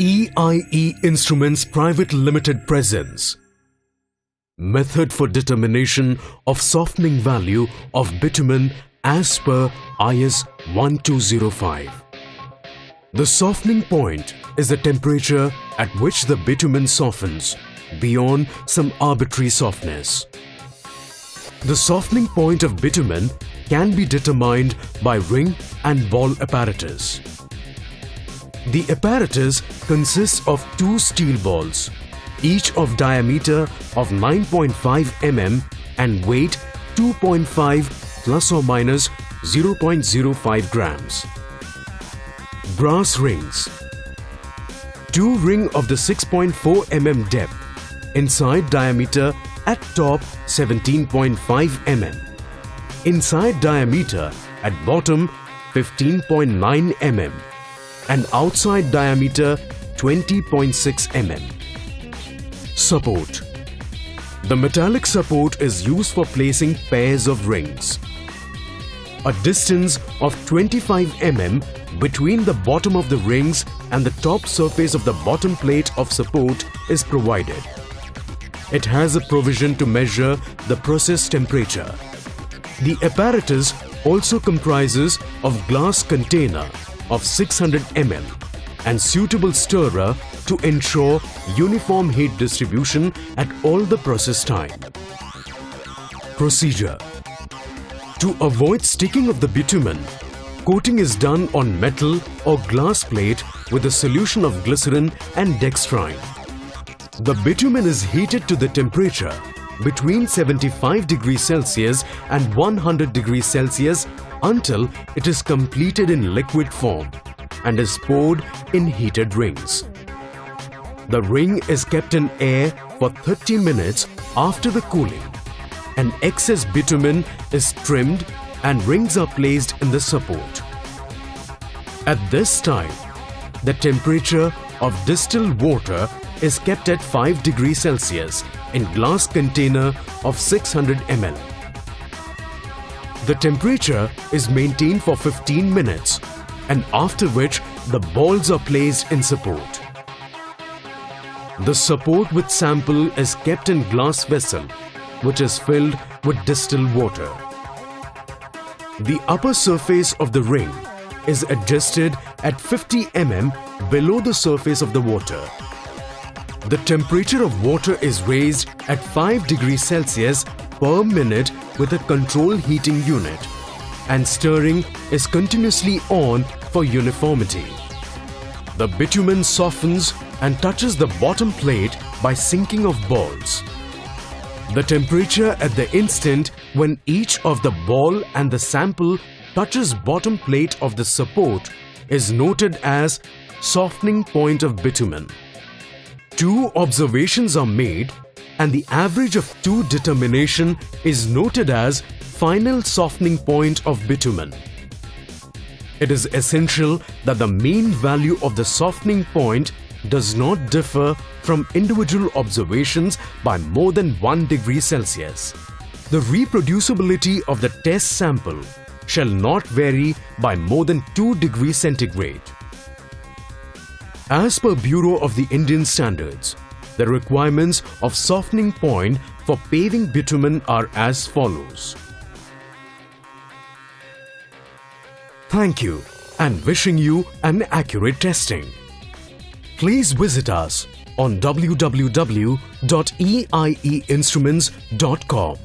EIE Instruments Private Limited presents Method for Determination of Softening Value of Bitumen as per IS 1205. The softening point is the temperature at which the bitumen softens beyond some arbitrary softness. The softening point of bitumen can be determined by ring and ball apparatus. The apparatus consists of two steel balls, each of diameter of 9.5 mm and weight 2.5 plus or minus 0.05 grams. Brass rings. Two ring of the 6.4 mm depth, inside diameter at top 17.5 mm, inside diameter at bottom 15.9 mm and outside diameter 20.6 mm. Support. The metallic support is used for placing pairs of rings. A distance of 25 mm between the bottom of the rings and the top surface of the bottom plate of support is provided. It has a provision to measure the process temperature. The apparatus also comprises of glass container of 600 ml and suitable stirrer to ensure uniform heat distribution at all the process time. Procedure. To avoid sticking of the bitumen, coating is done on metal or glass plate with a solution of glycerin and dextrine. The bitumen is heated to the temperature between 75 degrees Celsius and 100 degrees Celsius until it is completed in liquid form and is poured in heated rings. The ring is kept in air for 30 minutes after the cooling, and excess bitumen is trimmed and rings are placed in the support. At this time, the temperature of distilled water is kept at 5 degrees Celsius in glass container of 600 ml. The temperature is maintained for 15 minutes, and after which the balls are placed in support. The support with sample is kept in glass vessel, which is filled with distilled water. The upper surface of the ring is adjusted at 50 mm below the surface of the water. The temperature of water is raised at 5 degrees Celsius per minute with a control heating unit, and stirring is continuously on for uniformity. The bitumen softens and touches the bottom plate by sinking of balls. The temperature at the instant when each of the ball and the sample touches bottom plate of the support is noted as softening point of bitumen. Two observations are made and the average of two determination is noted as final softening point of bitumen. It is essential that the mean value of the softening point does not differ from individual observations by more than 1 degree Celsius. The reproducibility of the test sample shall not vary by more than 2 degrees centigrade. As per Bureau of the Indian Standards, the requirements of softening point for paving bitumen are as follows. Thank you and wishing you an accurate testing. Please visit us on www.eieinstruments.com.